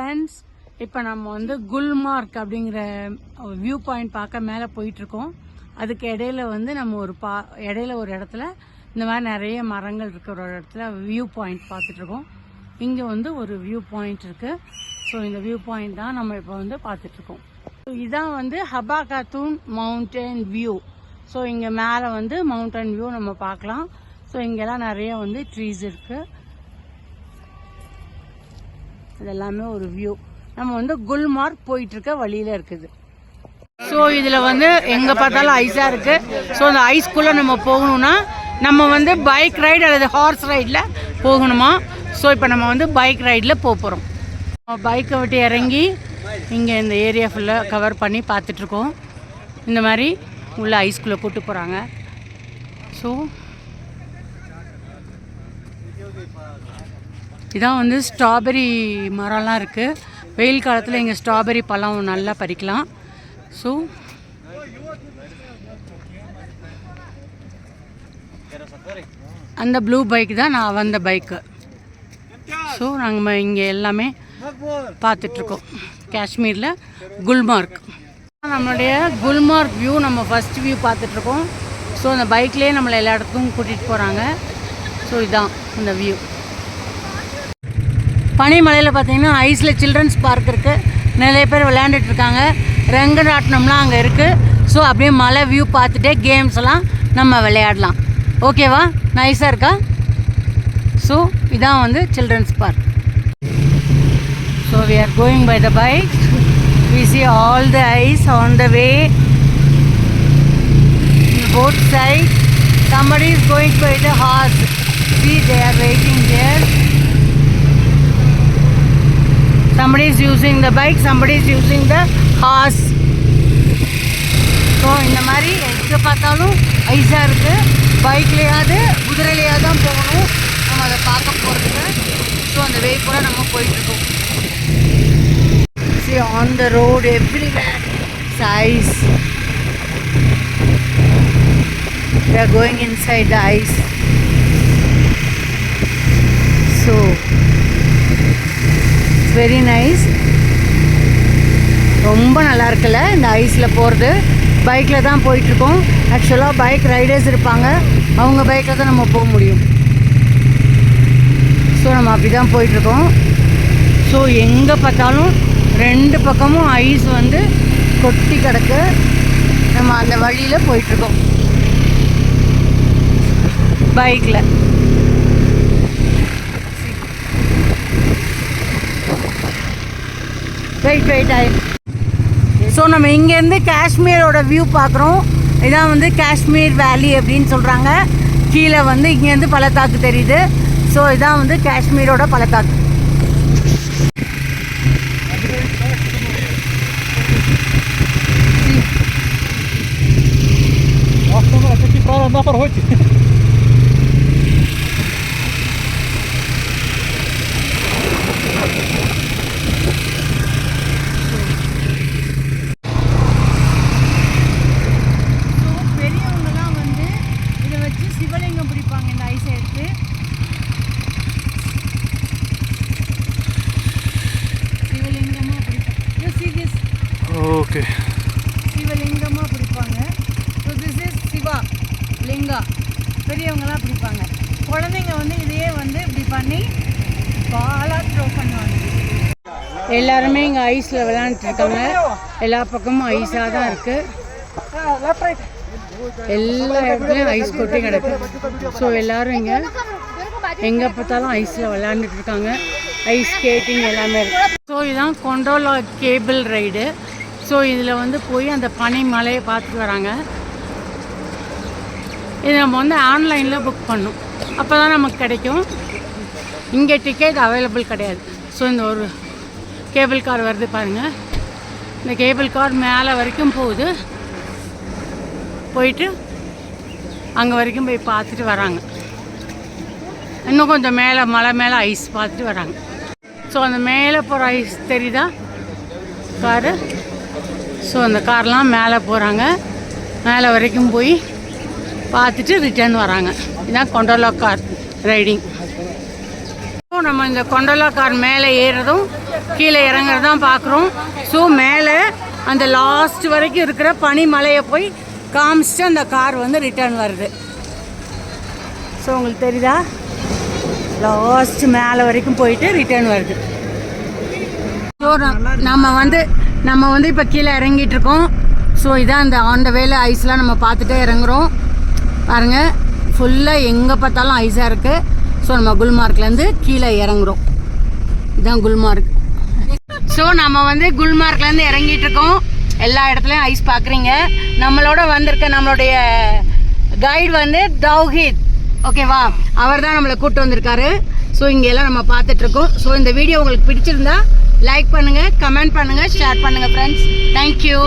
Friends, இப்போ நம்ம வந்து குல்மார்க் அப்படிங்கிற வியூ பாயிண்ட் பார்க்க மேலே போயிட்டுருக்கோம். அதுக்கு இடையில வந்து நம்ம இடையில ஒரு இடத்துல இந்த மாதிரி நிறைய மரங்கள் இருக்கிற ஒரு இடத்துல வியூ பாயிண்ட் பார்த்துட்ருக்கோம். இங்கே வந்து ஒரு வியூ பாயிண்ட் இருக்குது. ஸோ இந்த வியூ பாயிண்ட் தான் நம்ம இப்போ வந்து பார்த்துட்ருக்கோம். ஸோ இதான் வந்து ஹபா காத்தூன் மவுண்டன் வியூ. ஸோ இங்கே மேலே வந்து மவுண்டன் வியூ நம்ம பார்க்கலாம். ஸோ இங்கெல்லாம் நிறைய வந்து ட்ரீஸ் இருக்குது. இதெல்லாமே ஒரு வியூ. நம்ம வந்து குல்மார்க் போயிட்டு இருக்க வழியில இருக்குது. ஸோ இதில் வந்து எங்கே பார்த்தாலும் ஐஸாக இருக்குது. ஸோ அந்த ஐஸ்குள்ளே நம்ம போகணும்னா நம்ம வந்து பைக் ரைடு அல்லது ஹார்ஸ் ரைடில் போகணுமா. ஸோ இப்போ நம்ம வந்து பைக் ரைடில் போகிறோம். பைக்கை விட்டு இறங்கி இங்கே இந்த ஏரியா ஃபுல்லாக கவர் பண்ணி பார்த்துட்ருக்கோம். இந்த மாதிரி உள்ள ஐஸ்குள்ளே கூப்பிட்டு போகிறாங்க. ஸோ இதான் வந்து ஸ்ட்ராபெரி மரம்லாம் இருக்குது. வெயில் காலத்தில் இங்கே ஸ்ட்ராபெரி பழம் நல்லா பறிக்கலாம். ஸோ அந்த ப்ளூ பைக் தான் நான் வந்த பைக்கு. ஸோ நாங்கள் இங்கே எல்லாமே பார்த்துட்ருக்கோம். காஷ்மீரில் குல்மார்க். நம்மளுடைய குல்மார்க் வியூ நம்ம ஃபஸ்ட் வியூ பார்த்துட்ருக்கோம். ஸோ அந்த பைக்லேயே நம்மளை எல்லா இடத்துக்கும் கூட்டிகிட்டு போகிறாங்க. ஸோ இதுதான் இந்த வியூ. பனிமலையில் பார்த்தீங்கன்னா ஐஸில் சில்ட்ரன்ஸ் பார்க் இருக்குது. நிறைய பேர் விளையாண்டுட்டு இருக்காங்க. ரங்கராட்டினம்லாம் அங்கே இருக்குது. ஸோ அப்படியே மலை வியூ பார்த்துட்டே கேம்ஸ் எல்லாம் நம்ம விளையாடலாம். ஓகேவா? நைஸாக இருக்கா? ஸோ இதான் வந்து children's park. So we are going by the bike. We see all the ice on the way in both sides. Somebody is going by the horse. See, they are waiting there. Somebody is using the bike, somebody is using the horse. So இந்த மாதிரி எங்கே பார்த்தாலும் ஐஸாக இருக்குது. பைக்லேயாவது குதிரையிலையாவது தான் போகணும் நம்ம அதை பார்க்க போகிறதுக்கு. ஸோ அந்த வே கூட நம்ம போயிட்டுருக்கோம். See on the road everywhere it's ice. We are going inside the ice. So it's very nice. ரொம்ப நல்லா இருக்குல்ல இந்த ஐஸில் போகிறது. பைக்கில் தான் போயிட்டுருக்கோம். ஆக்சுவலாக பைக் ரைடர்ஸ் இருப்பாங்க. அவங்க பைக்கில் தான் நம்ம போக முடியும். ஸோ நம்ம அப்படி தான் போயிட்டுருக்கோம். ஸோ எங்கே பார்த்தாலும் ரெண்டு பக்கமும் ஐஸ் வந்து கொட்டி கிடக்கு. நம்ம அந்த வழியில் போயிட்டுருக்கோம் பைக்கில். வெயிட் ஆகி. ஸோ நம்ம இங்கேருந்து காஷ்மீரோட வியூ பார்க்குறோம். இதான் வந்து காஷ்மீர் வேலி அப்படின்னு சொல்கிறாங்க. கீழே வந்து இங்கேருந்து பள்ளத்தாக்கு தெரியுது. ஸோ இதான் வந்து காஷ்மீரோட பள்ளத்தாக்கு. ஓகே, சிவலிங்கமாக பிடிப்பாங்க. So this is Shiva Linga. பெரியவங்களாம் பிடிப்பாங்க. குழந்தைங்க வந்து இதையே வந்து இப்படி பண்ணி பாலாக த்ரோ பண்ணுவாங்க. எல்லாருமே இங்கே ஐஸில் விளையாண்டுருக்காங்க. எல்லா பக்கமும் ஐஸாக தான் இருக்குது. எல்லா இடத்துலையும் ஐஸ் கொட்டி கிடக்கு. ஸோ எல்லோரும் இங்கே எங்கே பார்த்தாலும் ஐஸில் விளையாண்டுட்டு இருக்காங்க. ஐஸ் ஸ்கேட்டிங் எல்லாமே இருக்குது. ஸோ இதுதான் கொண்டோலா கேபிள் ரைடு. ஸோ இதில் வந்து போய் அந்த பனி மலையை பார்த்துட்டு வராங்க. இது நம்ம வந்து ஆன்லைனில் புக் பண்ணணும். அப்போ தான் நமக்கு கிடைக்கும். இங்கே டிக்கெட் அவைலபிள் கிடையாது. ஸோ இந்த ஒரு கேபிள் கார் வருது பாருங்கள். இந்த கேபிள் கார் மேலே வரைக்கும் போகுது. போயிட்டு அங்கே வரைக்கும் போய் பார்த்துட்டு வராங்க. இன்னும் கொஞ்சம் மேலே மலை மேலே ஐஸ் பார்த்துட்டு வராங்க. ஸோ அந்த மேலே போகிற ஐஸ் தெரியுதா காரு? ஸோ அந்த கார்லாம் மேலே போகிறாங்க. மேலே வரைக்கும் போய் பார்த்துட்டு ரிட்டர்ன் வராங்க. இதுதான் கொண்டோலா கார் ரைடிங். நம்ம இந்த கொண்டோலா கார் மேலே ஏறுறதும் கீழே இறங்குறதான் பார்க்குறோம். ஸோ மேலே அந்த லாஸ்ட் வரைக்கும் இருக்கிற பனிமலையை போய் காமிச்சிட்டு அந்த கார் வந்து ரிட்டர்ன் வருது. ஸோ உங்களுக்கு தெரியுதா, லாஸ்ட் மேலே வரைக்கும் போயிட்டு ரிட்டர்ன் வருது. ஸோ நம்ம வந்து இப்போ கீழே இறங்கிட்டு இருக்கோம். ஸோ இதான் அந்த ஆன் த வேல ஐஸ்லாம் நம்ம பார்த்துட்டே இறங்குறோம். பாருங்கள், ஃபுல்லாக எங்கே பார்த்தாலும் ஐஸாக இருக்குது. ஸோ நம்ம குல்மார்க்லேருந்து கீழே இறங்குறோம். இதுதான் குல்மார்க். ஸோ நம்ம வந்து குல்மார்க்லேருந்து இறங்கிட்டு இருக்கோம். எல்லா இடத்துலையும் ஐஸ் பார்க்குறீங்க. நம்மளோட வந்திருக்க நம்மளுடைய கைடு வந்து தௌஹீத், ஓகேவா, அவர் தான் நம்மளை கூப்பிட்டு வந்திருக்காரு. ஸோ இங்கெல்லாம் நம்ம பார்த்துட்ருக்கோம். ஸோ இந்த வீடியோ உங்களுக்கு பிடிச்சிருந்தா லைக் பண்ணுங்கள், கமெண்ட் பண்ணுங்கள், ஷேர் பண்ணுங்கள் ஃப்ரெண்ட்ஸ். தேங்க்யூ.